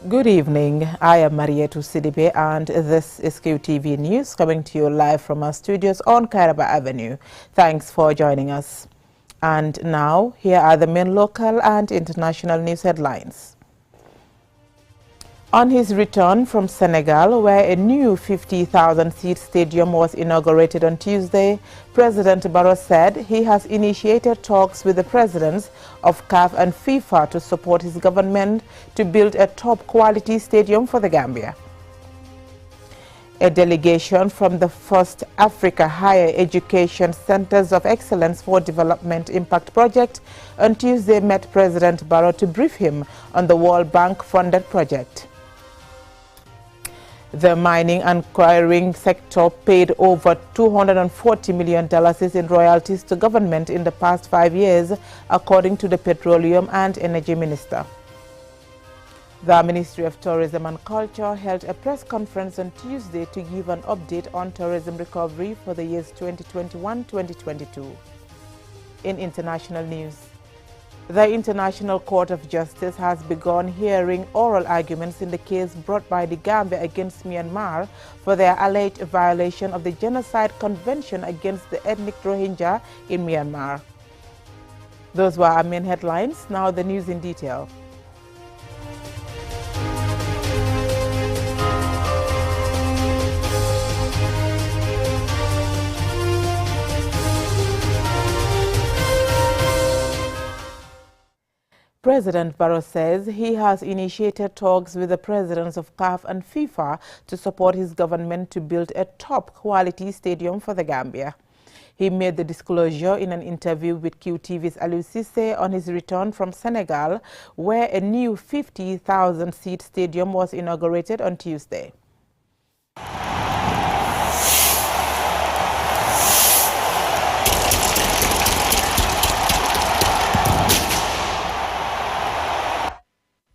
Good evening. I am Marietu Sidibe and this is QTV News coming to you live from our studios on Kairaba Avenue. Thanks for joining us. And now, here are the main local and international news headlines. On his return from Senegal, where a new 50,000-seat stadium was inaugurated on Tuesday, President Barrow said he has initiated talks with the presidents of CAF and FIFA to support his government to build a top-quality stadium for the Gambia. A delegation from the First Africa Higher Education Centers of Excellence for Development Impact Project on Tuesday met President Barrow to brief him on the World Bank-funded project. The mining and quarrying sector paid over $240 million in royalties to government in the past 5 years, according to the Petroleum and Energy Minister. The Ministry of Tourism and Culture held a press conference on Tuesday to give an update on tourism recovery for the years 2021-2022. In international news, the International Court of Justice has begun hearing oral arguments in the case brought by the Gambia against Myanmar for their alleged violation of the Genocide Convention against the ethnic Rohingya in Myanmar. Those were our main headlines. Now the news in detail. President Barrow says he has initiated talks with the presidents of CAF and FIFA to support his government to build a top-quality stadium for the Gambia. He made the disclosure in an interview with QTV's Aliou Cissé on his return from Senegal, where a new 50,000-seat stadium was inaugurated on Tuesday.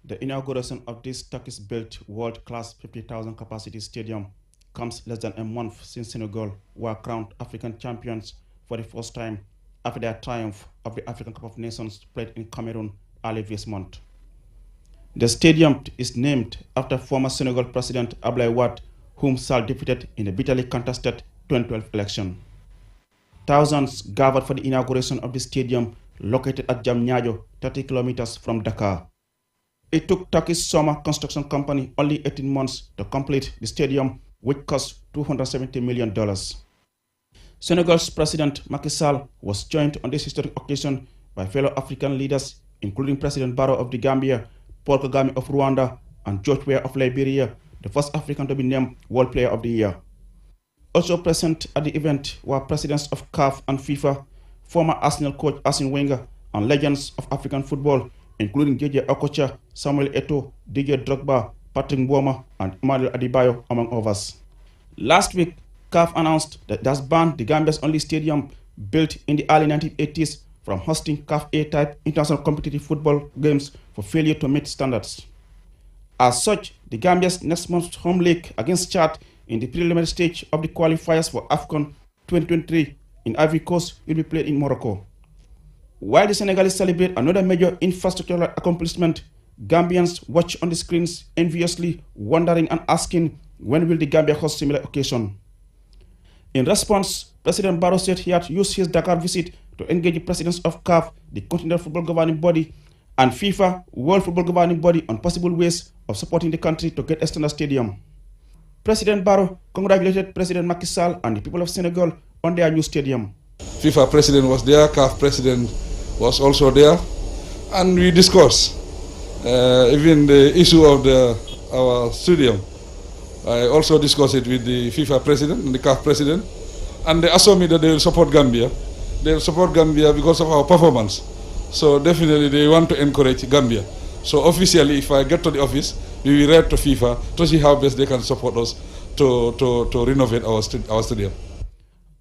The inauguration of this Turkish-built world-class 50,000 capacity stadium comes less than a month since Senegal were crowned African champions for the first time after their triumph of the African Cup of Nations played in Cameroon early this month. The stadium is named after former Senegal President Abdoulaye Wade, whom Sall defeated in a bitterly contested 2012 election. Thousands gathered for the inauguration of the stadium located at Diamniadio, 30 kilometers from Dakar. It took Turkish Summer Construction Company only 18 months to complete the stadium, which cost $270 million. Senegal's President Macky Sall was joined on this historic occasion by fellow African leaders, including President Barrow of the Gambia, Paul Kagame of Rwanda, and George Weah of Liberia, the first African to be named World Player of the Year. Also present at the event were presidents of CAF and FIFA, former Arsenal coach Arsene Wenger, and legends of African football, including JJ Okocha, Samuel Eto'o, Didier Drogba, Patrick Mboma, and Emmanuel Adebayo, among others. Last week, CAF announced that it has banned the Gambia's only stadium, built in the early 1980s, from hosting CAF A-type international competitive football games for failure to meet standards. As such, the Gambia's next month's home leg against Chad in the preliminary stage of the qualifiers for AFCON 2023 in Ivory Coast will be played in Morocco. While the Senegalese celebrate another major infrastructural accomplishment, Gambians watch on the screens enviously, wondering and asking, when will the Gambia host similar occasion? In response, President Barrow said he had used his Dakar visit to engage the presidents of CAF, the Continental Football Governing Body, and FIFA, World Football Governing Body, on possible ways of supporting the country to get a standard stadium. President Barrow congratulated President Macky Sall and the people of Senegal on their new stadium. FIFA president was there, CAF president was also there, and we discussed even the issue of our stadium. I also discussed it with the FIFA president and the CAF president, and they assured me that they will support Gambia. They will support Gambia because of our performance. So definitely they want to encourage Gambia. So officially, if I get to the office, we will write to FIFA to see how best they can support us to renovate our stadium.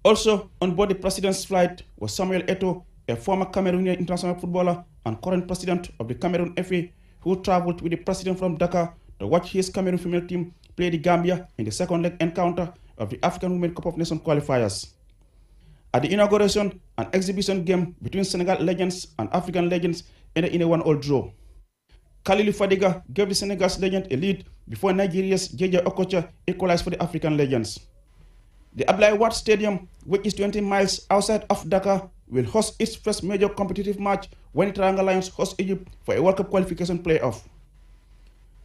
Also on board the president's flight was Samuel Eto'o, a former Cameroonian international footballer and current president of the Cameroon FA, who traveled with the president from Dakar to watch his Cameroon female team play the Gambia in the second leg encounter of the African Women Cup of Nations qualifiers. At the inauguration, an exhibition game between Senegal legends and African legends ended in a 1-1 draw. Khalilou Fadiga gave the Senegals legend a lead before Nigeria's Jeje Okocha equalized for the African legends. The Abdoulaye Wade Stadium, which is 20 miles outside of Dakar, will host its first major competitive match when the Teranga Lions host Egypt for a World Cup qualification playoff.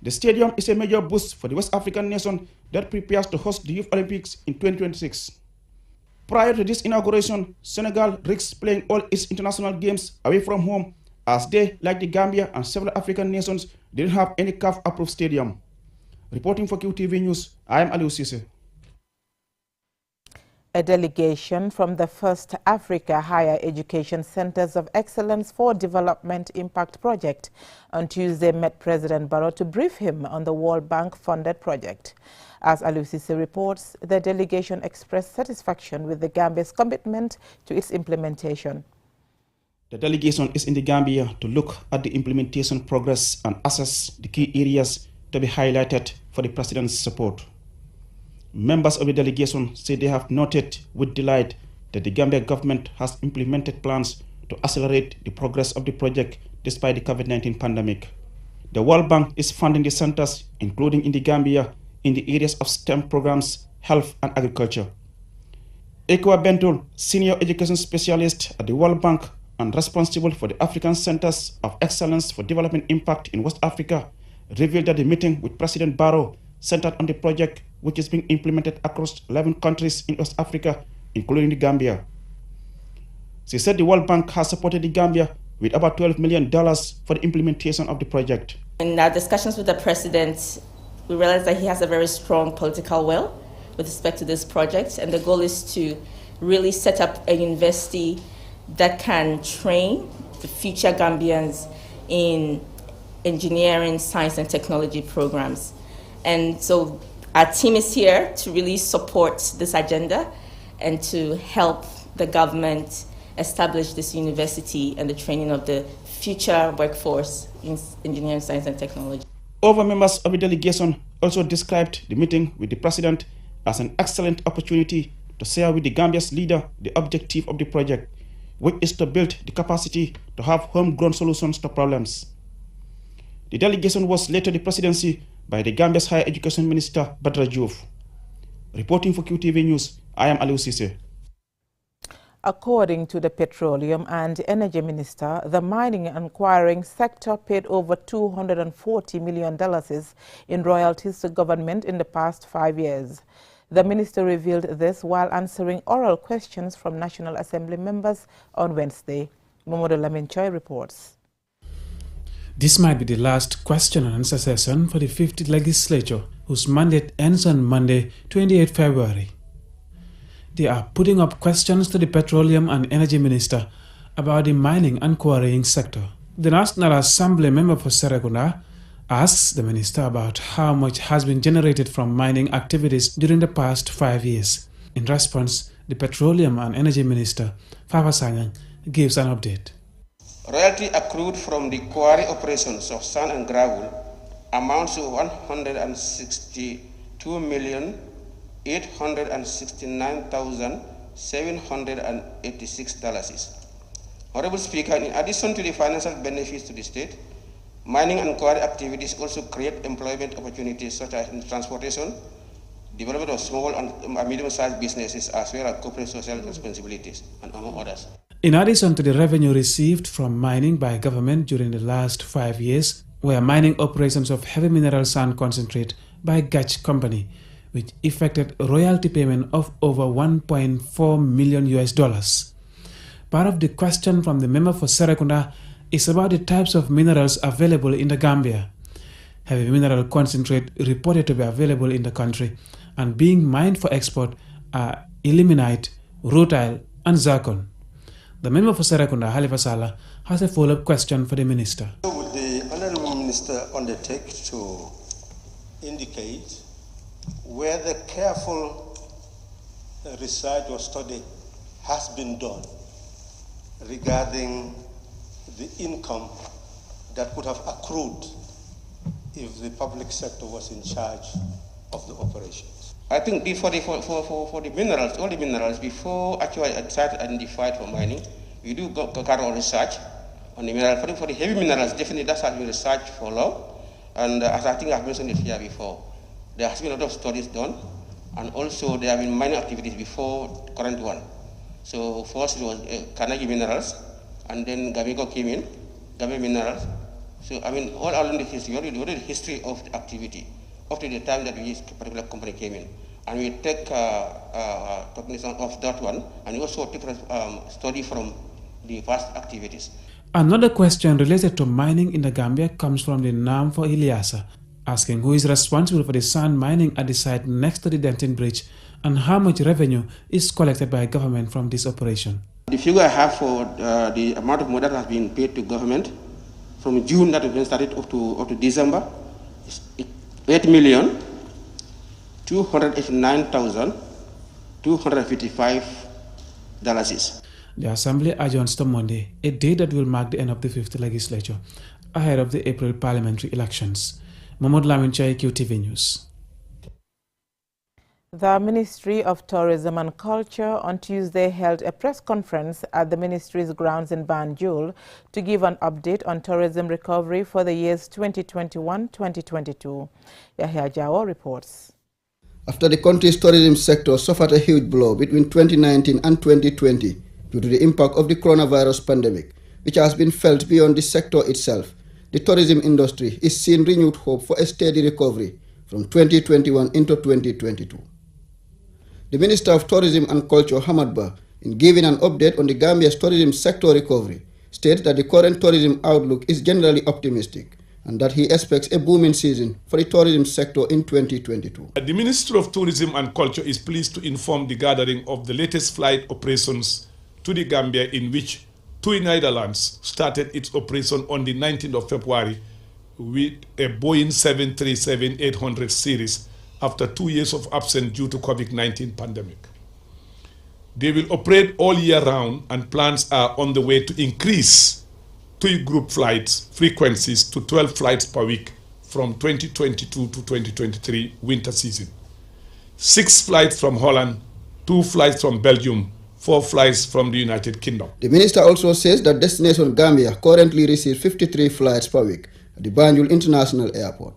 The stadium is a major boost for the West African nation that prepares to host the Youth Olympics in 2026. Prior to this inauguration, Senegal risks playing all its international games away from home as they, like the Gambia and several African nations, didn't have any CAF-approved stadium. Reporting for QTV News, I am Aliou Cisse. A delegation from the First Africa Higher Education Centers of Excellence for Development Impact Project on Tuesday met President Barrow to brief him on the World Bank-funded project. As Aliou Cisse reports, the delegation expressed satisfaction with the Gambia's commitment to its implementation. The delegation is in the Gambia to look at the implementation progress and assess the key areas to be highlighted for the President's support. Members of the delegation say they have noted with delight that the Gambia government has implemented plans to accelerate the progress of the project despite the COVID-19 pandemic. The World Bank is funding the centers, including in the Gambia, in the areas of STEM programs, health and agriculture. Ekwa Bentul, Senior Education Specialist at the World Bank and responsible for the African Centers of Excellence for Development Impact in West Africa, revealed at the meeting with President Barrow centered on the project, which is being implemented across 11 countries in West Africa, including the Gambia. She said the World Bank has supported the Gambia with about $12 million for the implementation of the project. In our discussions with the President, we realized that he has a very strong political will with respect to this project, and the goal is to really set up a university that can train the future Gambians in engineering, science, and technology programs. And so our team is here to really support this agenda and to help the government establish this university and the training of the future workforce in engineering, science, and technology. Other members of the delegation also described the meeting with the President as an excellent opportunity to share with the Gambia's leader the objective of the project, which is to build the capacity to have homegrown solutions to problems. The delegation was led to the presidency by the Gambia's Higher Education Minister, Badra Diouf. Reporting for QTV News, I am Aliou Cisse. According to the Petroleum and Energy Minister, the mining and quarrying sector paid over $240 million in royalties to government in the past 5 years. The minister revealed this while answering oral questions from National Assembly members on Wednesday. Momodo Lamin Choi reports. This might be the last question and answer session for the 50th legislature, whose mandate ends on Monday, 28 February. They are putting up questions to the Petroleum and Energy Minister about the mining and quarrying sector. The National Assembly member for Serekunda asks the minister about how much has been generated from mining activities during the past 5 years. In response, the Petroleum and Energy Minister, Fafa Sanyang, gives an update. Royalty accrued from the quarry operations of sand and gravel amounts to $162,869,786. Honorable Speaker, in addition to the financial benefits to the state, mining and quarry activities also create employment opportunities such as in transportation, development of small and medium-sized businesses, as well as corporate social responsibilities, and among others. In addition to the revenue received from mining by government during the last 5 years, were mining operations of heavy mineral sand concentrate by Gach Company, which effected a royalty payment of over $1.4 million. Part of the question from the member for Serekunda is about the types of minerals available in the Gambia. Heavy mineral concentrate reported to be available in the country and being mined for export are ilmenite, rutile, and zircon. The member for Serekunda, Halifa Sallah, has a follow-up question for the minister. Would the Honourable Minister undertake to indicate where the careful research or study has been done regarding the income that would have accrued if the public sector was in charge of the operations? I think for the minerals, all the minerals, before actually a site identified for mining, we do carry on research on the mineral. For the heavy minerals, definitely that has been researched for long. And as I think I've mentioned it here before, there has been a lot of studies done, and also there have been mining activities before the current one. So first it was Carnegie Minerals, and then Gamigo came in, Gambia Minerals. So I mean, all along the history, what is the history of the activity up to the time that this particular company came in. And we take cognizance of that one, and we also take study from the past activities. Another question related to mining in the Gambia comes from the NAM for Ilyasa, asking who is responsible for the sand mining at the site next to the Denton Bridge and how much revenue is collected by government from this operation. The figure I have for the amount of money that has been paid to government from June that has been started up to December is $8,289,255. The Assembly adjourns to Monday, a day that will mark the end of the 5th legislature, ahead of the April parliamentary elections. Mahmoud Lamin Chai, QTV News. The Ministry of Tourism and Culture on Tuesday held a press conference at the ministry's grounds in Banjul to give an update on tourism recovery for the years 2021-2022. Yahya Jawa reports. After the country's tourism sector suffered a huge blow between 2019 and 2020 due to the impact of the coronavirus pandemic, which has been felt beyond the sector itself, the tourism industry is seeing renewed hope for a steady recovery from 2021 into 2022. The Minister of Tourism and Culture, Hamad Ba, in giving an update on the Gambia's tourism sector recovery, states that the current tourism outlook is generally optimistic and that he expects a booming season for the tourism sector in 2022. The Ministry of Tourism and Culture is pleased to inform the gathering of the latest flight operations to the Gambia, in which TUI Netherlands started its operation on the 19th of February with a Boeing 737-800 series after 2 years of absence due to COVID-19 pandemic. They will operate all year round, and plans are on the way to increase TUI group flights frequencies to 12 flights per week from 2022 to 2023 winter season. 6 flights from Holland, 2 flights from Belgium, 4 flights from the United Kingdom. The minister also says that Destination Gambia currently receives 53 flights per week at the Banjul International Airport.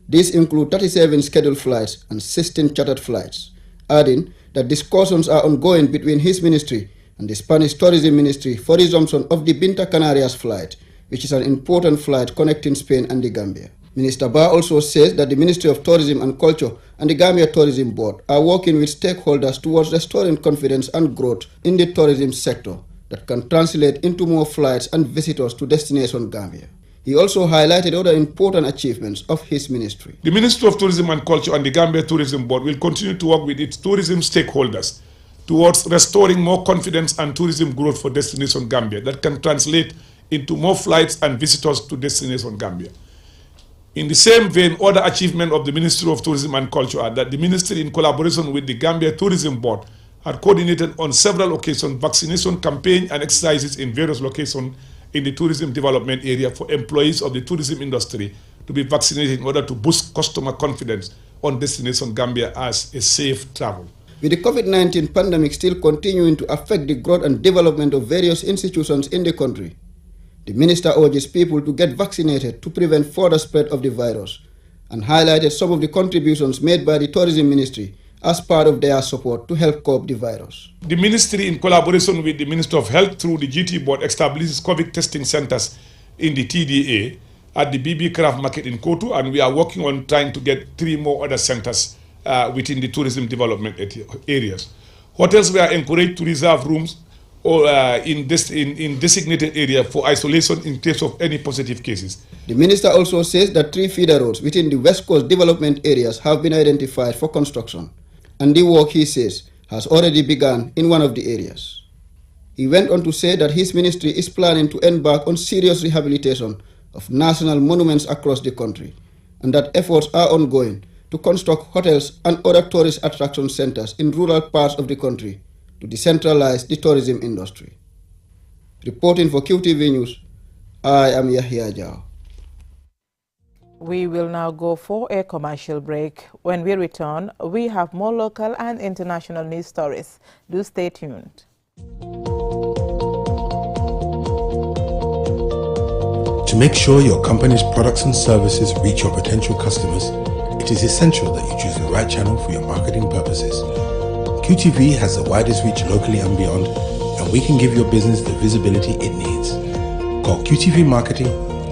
These include 37 scheduled flights and 16 chartered flights, adding that discussions are ongoing between his ministry and the Spanish Tourism Ministry for resumption of the Binta Canarias flight, which is an important flight connecting Spain and the Gambia. Minister Ba also says that the Ministry of Tourism and Culture and the Gambia Tourism Board are working with stakeholders towards restoring confidence and growth in the tourism sector that can translate into more flights and visitors to Destination Gambia. He also highlighted other important achievements of his ministry. The Ministry of Tourism and Culture and the Gambia Tourism Board will continue to work with its tourism stakeholders towards restoring more confidence and tourism growth for Destination Gambia that can translate into more flights and visitors to Destination Gambia. In the same vein, other achievement of the Ministry of Tourism and Culture are that the ministry, in collaboration with the Gambia Tourism Board, had coordinated on several occasions vaccination campaign and exercises in various locations in the tourism development area for employees of the tourism industry to be vaccinated in order to boost customer confidence on Destination Gambia as a safe travel. With the COVID-19 pandemic still continuing to affect the growth and development of various institutions in the country, the minister urges people to get vaccinated to prevent further spread of the virus and highlighted some of the contributions made by the tourism ministry as part of their support to help cope the virus. The ministry, in collaboration with the Minister of Health through the GT Board, establishes COVID testing centers in the TDA at the BB Craft Market in Kotu, and we are working on trying to get 3 more other centers within the tourism development areas. Hotels were encouraged to reserve rooms or in designated area for isolation in case of any positive cases. The minister also says that 3 feeder roads within the West Coast development areas have been identified for construction, and the work, he says, has already begun in one of the areas. He went on to say that his ministry is planning to embark on serious rehabilitation of national monuments across the country, and that efforts are ongoing to construct hotels and other tourist attraction centers in rural parts of the country to decentralize the tourism industry. Reporting for QTV News, I am Yahya Jao. We will now go for a commercial break. When we return, we have more local and international news stories. Do stay tuned. To make sure your company's products and services reach your potential customers, it is essential that you choose the right channel for your marketing purposes. QTV has the widest reach locally and beyond, and we can give your business the visibility it needs. Call QTV Marketing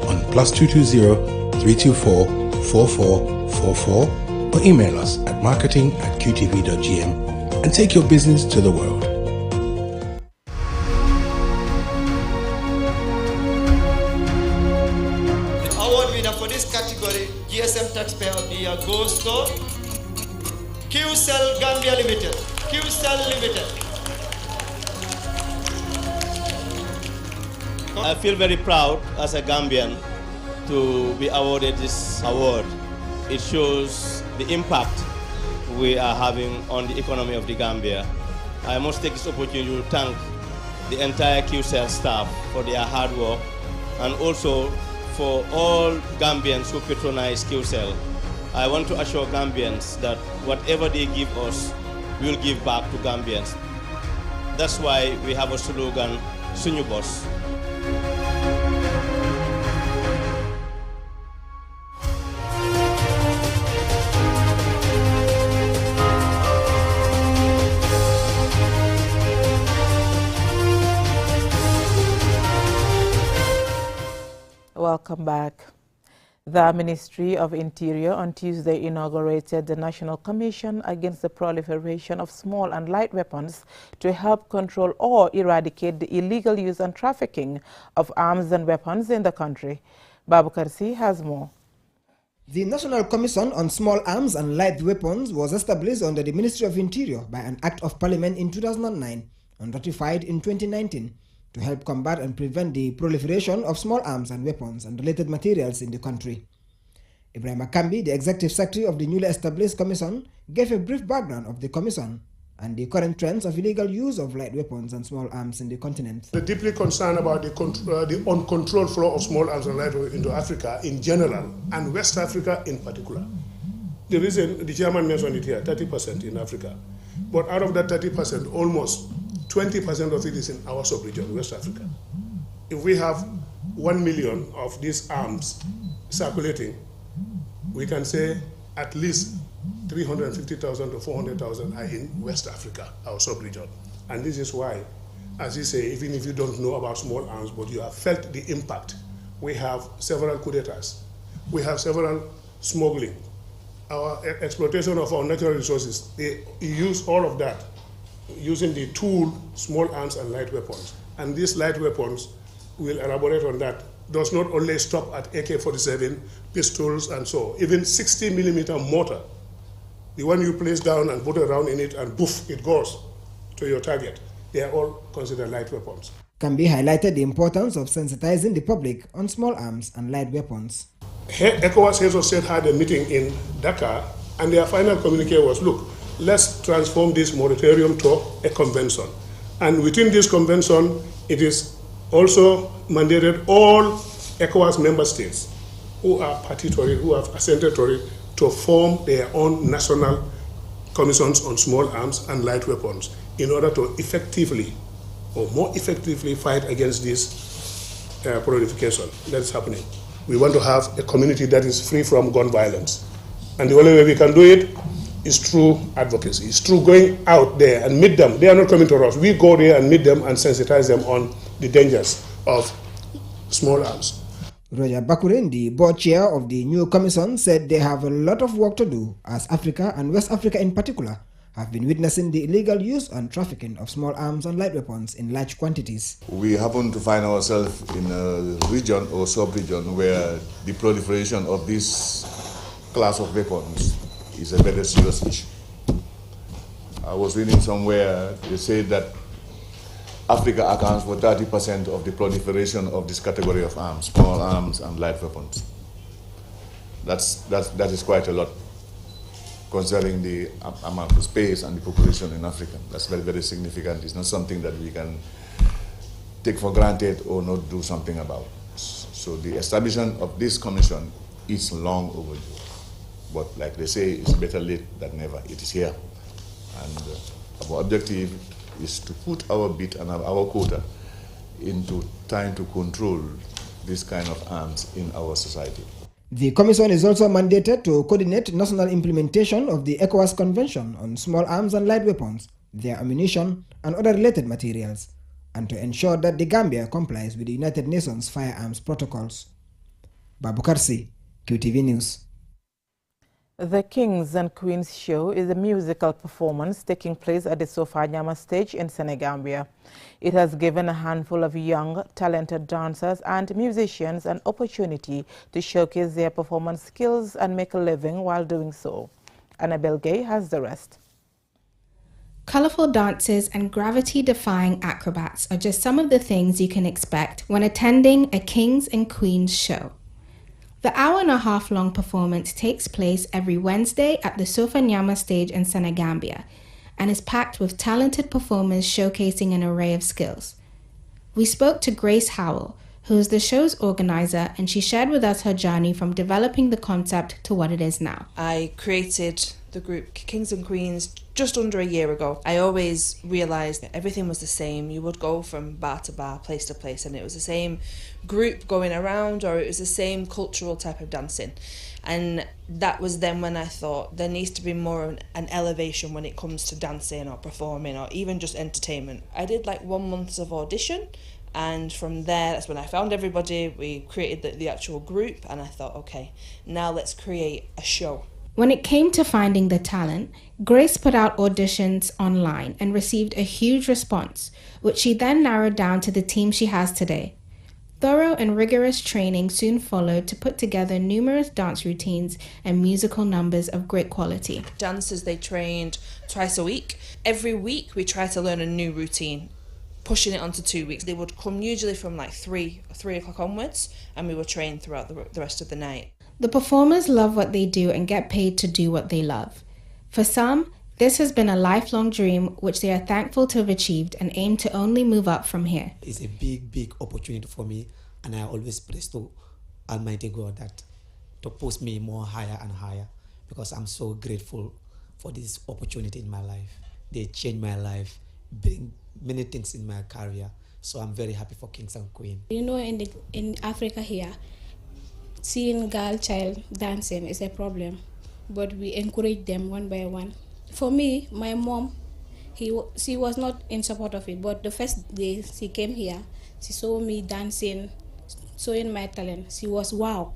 on +220 324 4444 or email us at marketing@qtv.gm and take your business to the world. The award winner for this category, GSM Taxpayer of the Year, goes to QCell Gambia Limited. QCell Limited. I feel very proud as a Gambian to be awarded this award. It shows the impact we are having on the economy of the Gambia. I must take this opportunity to thank the entire QCell staff for their hard work and also for all Gambians who patronize QCell. I want to assure Gambians that whatever they give us, we will give back to Gambians. That's why we have a slogan, Sunyu Boss. Welcome back. The Ministry of Interior on Tuesday inaugurated the National Commission Against the Proliferation of Small and Light Weapons to help control or eradicate the illegal use and trafficking of arms and weapons in the country. Babukar Si has more. The National Commission on Small Arms and Light Weapons was established under the Ministry of Interior by an Act of Parliament in 2009 and ratified in 2019 to help combat and prevent the proliferation of small arms and weapons and related materials in the country. Ibrahim Akambi, the Executive Secretary of the newly established commission, gave a brief background of the commission and the current trends of illegal use of light weapons and small arms in the continent. We're deeply concerned about the uncontrolled flow of small arms and light weapons into Africa in general and West Africa in particular. The reason the chairman mentioned it here, 30% in Africa. But out of that 30%, almost 20% of it is in our sub-region, West Africa. If we have 1 million of these arms circulating, we can say at least 350,000 to 400,000 are in West Africa, our sub-region. And this is why, as you say, even if you don't know about small arms, but you have felt the impact, we have several coup d'etats, we have several smuggling, our exploitation of our natural resources. They use all of that using the tool, small arms and light weapons. And these light weapons, we'll elaborate on that, does not only stop at AK-47, pistols and so, even 60 millimeter mortar, the one you place down and put a round in it and poof, it goes to your target. They are all considered light weapons. Kambi highlighted the importance of sensitizing the public on small arms and light weapons. ECOWAS heads of state had a meeting in Dakar, and their final communique was, look, let's transform this moratorium to a convention. And within this convention, it is also mandated all ECOWAS member states who are party to it, who have assented to it, to form their own national commissions on small arms and light weapons in order to effectively or more effectively fight against this proliferation that is happening. We want to have a community that is free from gun violence. And the only way we can do it is through advocacy. It's through going out there and meet them. They are not coming to us. We go there and meet them and sensitize them on the dangers of small arms. Roger Bakurin, the board chair of the new commission, said they have a lot of work to do as Africa and West Africa in particular have been witnessing the illegal use and trafficking of small arms and light weapons in large quantities. We happen to find ourselves in a region or sub-region where the proliferation of this class of weapons is a very serious issue. I was reading somewhere, they said that Africa accounts for 30% of the proliferation of this category of arms, small arms and light weapons. That is quite a lot, considering the amount of space and the population in Africa. That's very, very significant. It's not something that we can take for granted or not do something about. So the establishment of this commission is long overdue. But like they say, it's better late than never. It is here. And our objective is to put our bit and our quota into trying to control this kind of arms in our society. The Commission is also mandated to coordinate national implementation of the ECOWAS Convention on Small Arms and Light Weapons, their ammunition, and other related materials, and to ensure that the Gambia complies with the United Nations firearms protocols. Babukar Si, QTV News. The Kings and Queens show is a musical performance taking place at the Sofanyama stage in Senegambia. It has given a handful of young, talented dancers and musicians an opportunity to showcase their performance skills and make a living while doing so. Annabelle Gay has the rest. Colorful dances and gravity-defying acrobats are just some of the things you can expect when attending a Kings and Queens show. The hour-and-a-half-long performance takes place every Wednesday at the Sofanyama stage in Senegambia and is packed with talented performers showcasing an array of skills. We spoke to Grace Howell, who is the show's organizer, and she shared with us her journey from developing the concept to what it is now. I created the group Kings and Queens just under a year ago. I always realised that everything was the same. You would go from bar to bar, place to place, and it was the same group going around, or it was the same cultural type of dancing. And that was then when I thought there needs to be more an elevation when it comes to dancing or performing or even just entertainment. I did like 1 month of audition, and from there, that's when I found everybody. We created the actual group, and I thought, okay, now let's create a show. When it came to finding the talent, Grace put out auditions online and received a huge response, which she then narrowed down to the team she has today. Thorough and rigorous training soon followed to put together numerous dance routines and musical numbers of great quality. Dancers, they trained twice a week. Every week we try to learn a new routine, pushing it onto 2 weeks. They would come usually from like 3 o'clock onwards, and we would train throughout the rest of the night. The performers love what they do and get paid to do what they love. For some, this has been a lifelong dream which they are thankful to have achieved and aim to only move up from here. It's a big opportunity for me, and I always praise to Almighty God that to push me more higher and higher, because I'm so grateful for this opportunity in my life. They changed my life, bring many things in my career, so I'm very happy for Kings and Queens. You know, in Africa here, seeing girl child dancing is a problem, but we encourage them one by one. For me, my mom, she was not in support of it, but the first day she came here, she saw me dancing, showing my talent. She was wow.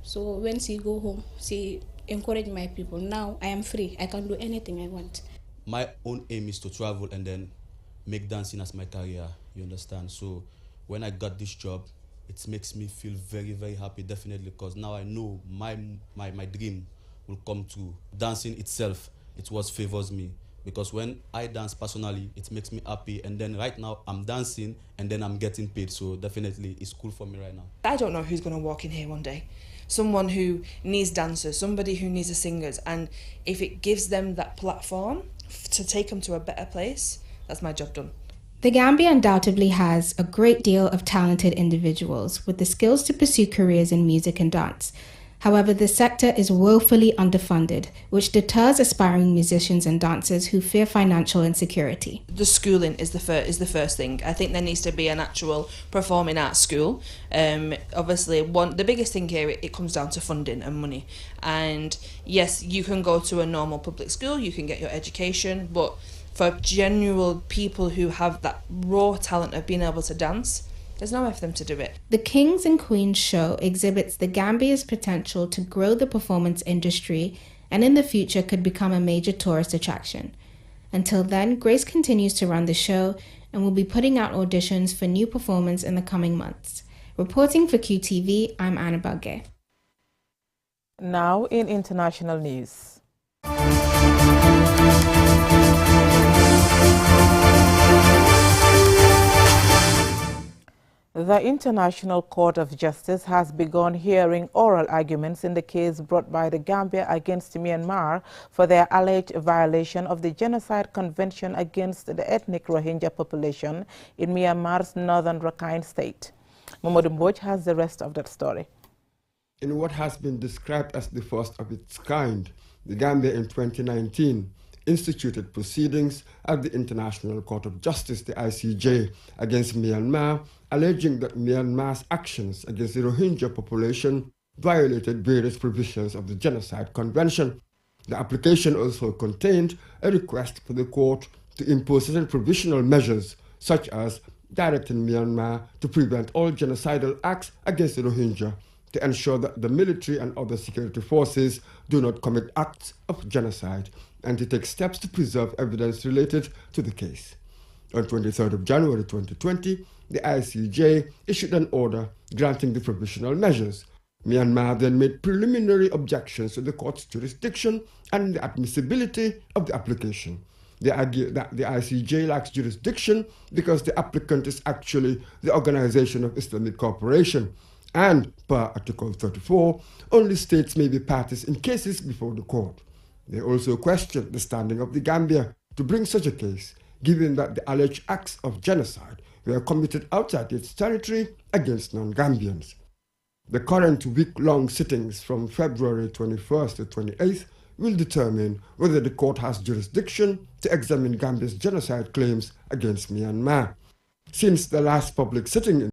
So when she go home, she encouraged my people. Now I am free. I can do anything I want. My own aim is to travel and then make dancing as my career, you understand? So when I got this job, it makes me feel very happy, definitely, because now I know my dream will come true. Dancing itself, it what favors me, because when I dance personally, it makes me happy, and then right now I'm dancing and then I'm getting paid, so definitely it's cool for me right now. I don't know who's going to walk in here one day. Someone who needs dancers, somebody who needs a singers, and if it gives them that platform to take them to a better place, that's my job done. The Gambia undoubtedly has a great deal of talented individuals with the skills to pursue careers in music and dance. However, the sector is woefully underfunded, which deters aspiring musicians and dancers who fear financial insecurity. The schooling is the first thing. I think there needs to be an actual performing arts school. Obviously, the biggest thing here, it comes down to funding and money. And yes, you can go to a normal public school, you can get your education, but for genuine people who have that raw talent of being able to dance, there's no way for them to do it. The Kings and Queens show exhibits the Gambia's potential to grow the performance industry and in the future could become a major tourist attraction. Until then, Grace continues to run the show and will be putting out auditions for new performers in the coming months. Reporting for QTV, I'm Annabelle Gay. Now in international news. The International Court of Justice has begun hearing oral arguments in the case brought by the Gambia against Myanmar for their alleged violation of the Genocide Convention against the ethnic Rohingya population in Myanmar's northern Rakhine state. Mamadou Mbodj has the rest of that story. In what has been described as the first of its kind, the Gambia in 2019 instituted proceedings at the International Court of Justice, the ICJ, against Myanmar alleging that Myanmar's actions against the Rohingya population violated various provisions of the Genocide Convention. The application also contained a request for the court to impose certain provisional measures, such as directing Myanmar to prevent all genocidal acts against the Rohingya, to ensure that the military and other security forces do not commit acts of genocide, and to take steps to preserve evidence related to the case. On 23rd of January 2020, the ICJ issued an order granting the provisional measures. Myanmar then made preliminary objections to the court's jurisdiction and the admissibility of the application. They argue that the ICJ lacks jurisdiction because the applicant is actually the Organization of Islamic Cooperation, and per Article 34, only states may be parties in cases before the court. They also question the standing of the Gambia to bring such a case, given that the alleged acts of genocide were committed outside its territory against non-Gambians. The current week-long sittings from February 21st to 28th will determine whether the court has jurisdiction to examine Gambia's genocide claims against Myanmar. Since the last public sitting in